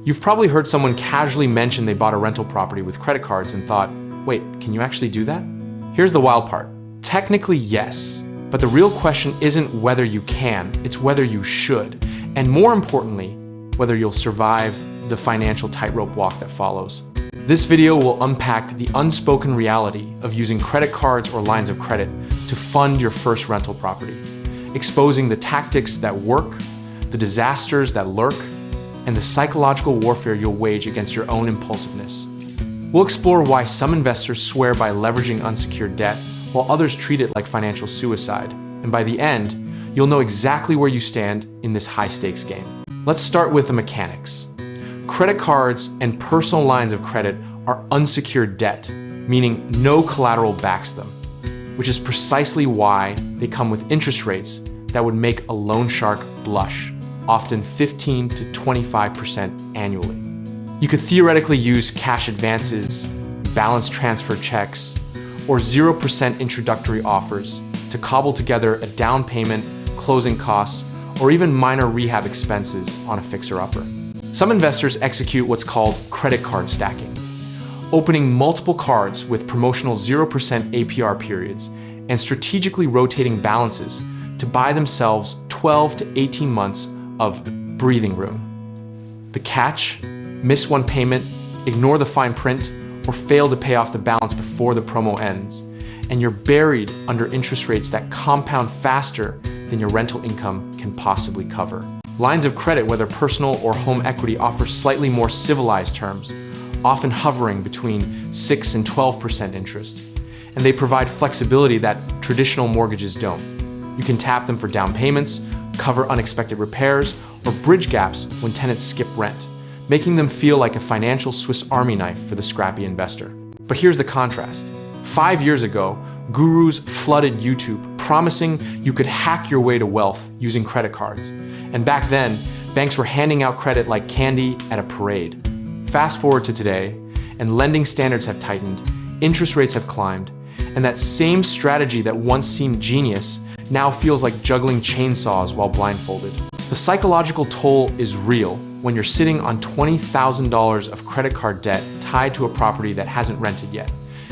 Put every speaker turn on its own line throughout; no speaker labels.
You've probably heard someone casually mention they bought a rental property with credit cards and thought, wait, can you actually do that? Here's the wild part. Technically, yes, but the real question isn't whether you can, it's whether you should. And more importantly, whether you'll survive the financial tightrope walk that follows. This video will unpack the unspoken reality of using credit cards or lines of credit to fund your first rental property, exposing the tactics that work, the disasters that lurk, and the psychological warfare you'll wage against your own impulsiveness. We'll explore why some investors swear by leveraging unsecured debt, while others treat it like financial suicide. And by the end, you'll know exactly where you stand in this high-stakes game. Let's start with the mechanics. Credit cards and personal lines of credit are unsecured debt, meaning no collateral backs them, which is precisely why they come with interest rates that would make a loan shark blush, often 15 to 25% annually. You could theoretically use cash advances, balance transfer checks, or 0% introductory offers to cobble together a down payment, closing costs, or even minor rehab expenses on a fixer-upper. Some investors execute what's called credit card stacking, opening multiple cards with promotional 0% APR periods and strategically rotating balances to buy themselves 12 to 18 months of breathing room. The catch? Miss one payment, ignore the fine print, or fail to pay off the balance before the promo ends, and you're buried under interest rates that compound faster than your rental income can possibly cover. Lines of credit, whether personal or home equity, offer slightly more civilized terms, often hovering between 6 and 12% interest, and they provide flexibility that traditional mortgages don't. You can tap them for down payments, cover unexpected repairs, or bridge gaps when tenants skip rent, making them feel like a financial Swiss Army knife for the scrappy investor. But here's the contrast. 5 years ago, gurus flooded YouTube promising you could hack your way to wealth using credit cards. And back then, banks were handing out credit like candy at a parade. Fast forward to today, and lending standards have tightened, interest rates have climbed, and that same strategy that once seemed genius now feels like juggling chainsaws while blindfolded. The psychological toll is real when you're sitting on $20,000 of credit card debt tied to a property that hasn't rented yet.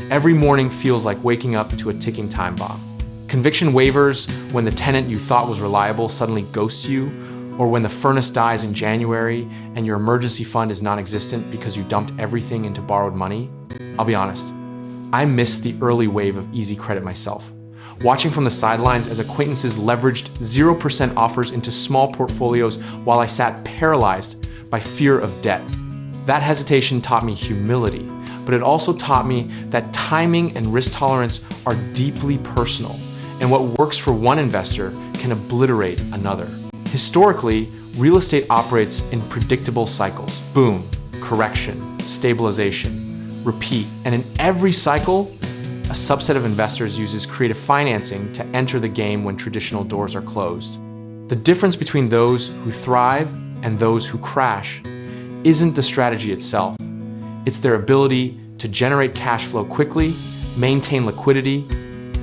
Every morning feels like waking up to a ticking time bomb. Conviction waivers when the tenant you thought was reliable suddenly ghosts you, or when the furnace dies in January and your emergency fund is non-existent because you dumped everything into borrowed money. I'll be honest, I missed the early wave of easy credit myself. Watching from the sidelines as acquaintances leveraged 0% offers into small portfolios while I sat paralyzed by fear of debt. That hesitation taught me humility, but it also taught me that timing and risk tolerance are deeply personal, and what works for one investor can obliterate another. Historically, real estate operates in predictable cycles. Boom, correction, stabilization, repeat, and in every cycle, a subset of investors uses creative financing to enter the game when traditional doors are closed. The difference between those who thrive and those who crash isn't the strategy itself. It's their ability to generate cash flow quickly, maintain liquidity,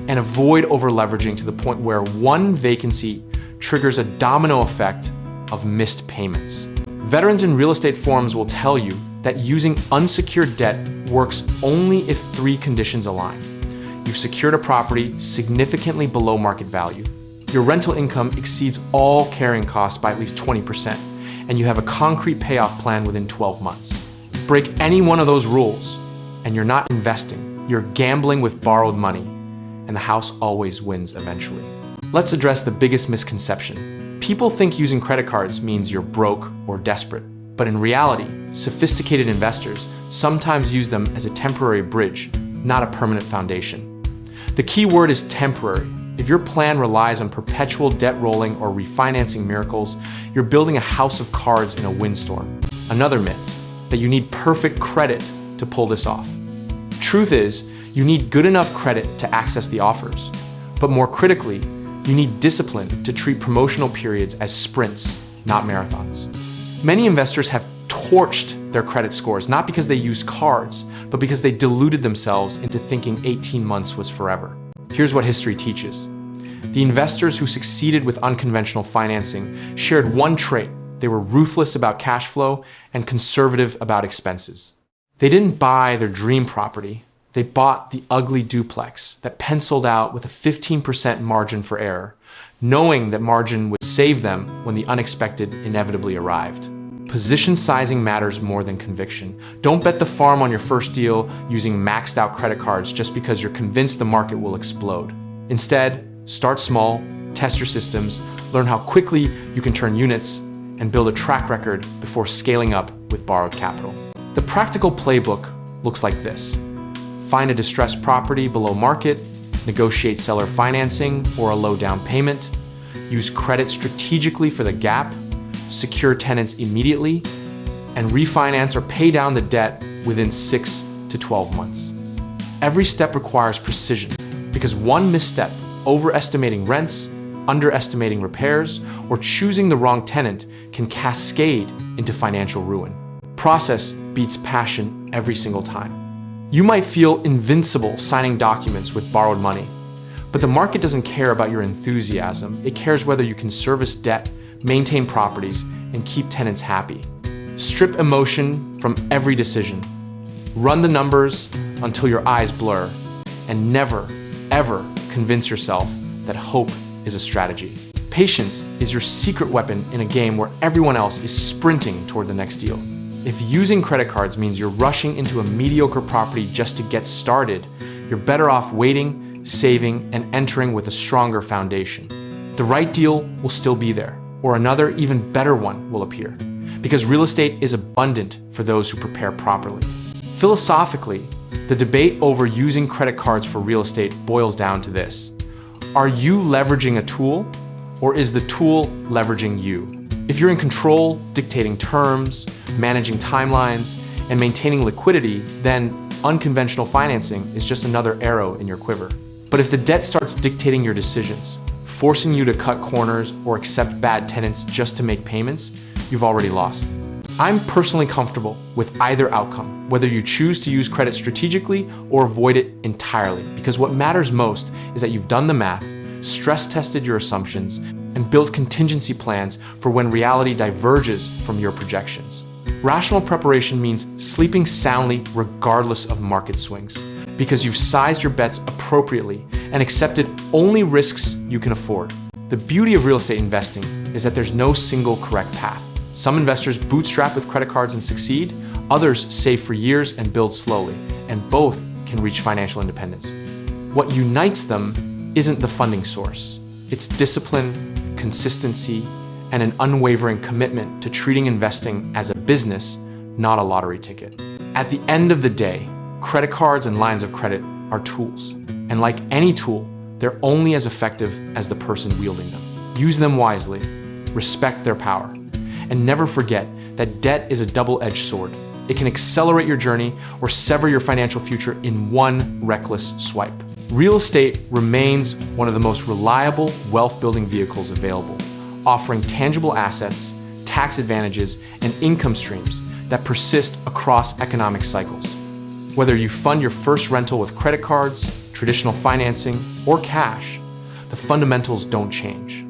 and avoid over-leveraging to the point where one vacancy triggers a domino effect of missed payments. Veterans in real estate forums will tell you that using unsecured debt works only if 3 conditions align. You've secured a property significantly below market value. Your rental income exceeds all carrying costs by at least 20%, and you have a concrete payoff plan within 12 months. Break any one of those rules, and you're not investing, you're gambling with borrowed money, and the house always wins eventually. Let's address the biggest misconception. People think using credit cards means you're broke or desperate, but in reality, sophisticated investors sometimes use them as a temporary bridge, not a permanent foundation. The key word is temporary. If your plan relies on perpetual debt rolling or refinancing miracles, you're building a house of cards in a windstorm. Another myth, that you need perfect credit to pull this off. Truth is, you need good enough credit to access the offers. But more critically, you need discipline to treat promotional periods as sprints, not marathons. Many investors have torched their credit scores, not because they used cards, but because they deluded themselves into thinking 18 months was forever. Here's what history teaches. The investors who succeeded with unconventional financing shared one trait. they were ruthless about cash flow and conservative about expenses. They didn't buy their dream property. They bought the ugly duplex that penciled out with a 15% margin for error, knowing that margin would save them when the unexpected inevitably arrived. Position sizing matters more than conviction. Don't bet the farm on your first deal using maxed out credit cards just because you're convinced the market will explode. Instead, start small, test your systems, learn how quickly you can turn units, and build a track record before scaling up with borrowed capital. The practical playbook looks like this. Find a distressed property below market, negotiate seller financing or a low down payment, use credit strategically for the gap, secure tenants immediately, and refinance or pay down the debt within 6 to 12 months. Every step requires precision because one misstep, overestimating rents, underestimating repairs, or choosing the wrong tenant can cascade into financial ruin. Process beats passion every single time. You might feel invincible signing documents with borrowed money, but the market doesn't care about your enthusiasm. It cares whether you can service debt, maintain properties, and keep tenants happy. Strip emotion from every decision. Run the numbers until your eyes blur, and never, ever convince yourself that hope is a strategy. Patience is your secret weapon in a game where everyone else is sprinting toward the next deal. If using credit cards means you're rushing into a mediocre property just to get started, you're better off waiting, saving, and entering with a stronger foundation. The right deal will still be there, or another even better one will appear, because real estate is abundant for those who prepare properly. Philosophically, the debate over using credit cards for real estate boils down to this. Are you leveraging a tool, or is the tool leveraging you? If you're in control, dictating terms, managing timelines, and maintaining liquidity, then unconventional financing is just another arrow in your quiver. But if the debt starts dictating your decisions, forcing you to cut corners or accept bad tenants just to make payments, you've already lost. I'm personally comfortable with either outcome, whether you choose to use credit strategically or avoid it entirely, because what matters most is that you've done the math, stress-tested your assumptions, and built contingency plans for when reality diverges from your projections. Rational preparation means sleeping soundly regardless of market swings, because you've sized your bets appropriately and accepted only risks you can afford. The beauty of real estate investing is that there's no single correct path. Some investors bootstrap with credit cards and succeed, others save for years and build slowly, and both can reach financial independence. What unites them isn't the funding source. It's discipline, consistency, and an unwavering commitment to treating investing as a business, not a lottery ticket. At the end of the day, credit cards and lines of credit are tools. And like any tool, they're only as effective as the person wielding them. Use them wisely, respect their power, and never forget that debt is a double-edged sword. It can accelerate your journey or sever your financial future in one reckless swipe. Real estate remains one of the most reliable wealth-building vehicles available, offering tangible assets, tax advantages, and income streams that persist across economic cycles. Whether you fund your first rental with credit cards, traditional financing, or cash, the fundamentals don't change.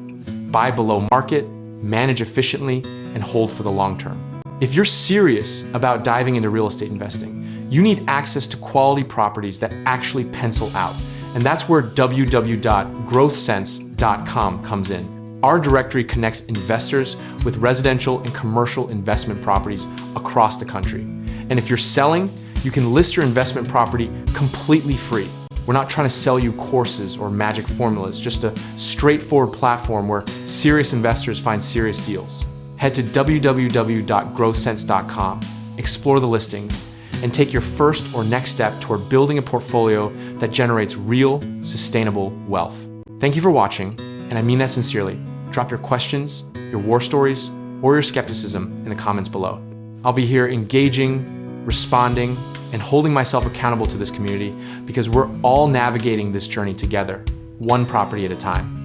Buy below market, manage efficiently, and hold for the long term. If you're serious about diving into real estate investing, you need access to quality properties that actually pencil out. And that's where www.growthsense.com comes in. Our directory connects investors with residential and commercial investment properties across the country. And if you're selling, you can list your investment property completely free. We're not trying to sell you courses or magic formulas, just a straightforward platform where serious investors find serious deals. Head to www.growthsense.com, explore the listings, and take your first or next step toward building a portfolio that generates real, sustainable wealth. Thank you for watching, and I mean that sincerely. Drop your questions, your war stories, or your skepticism in the comments below. I'll be here engaging, responding, and holding myself accountable to this community because we're all navigating this journey together, one property at a time.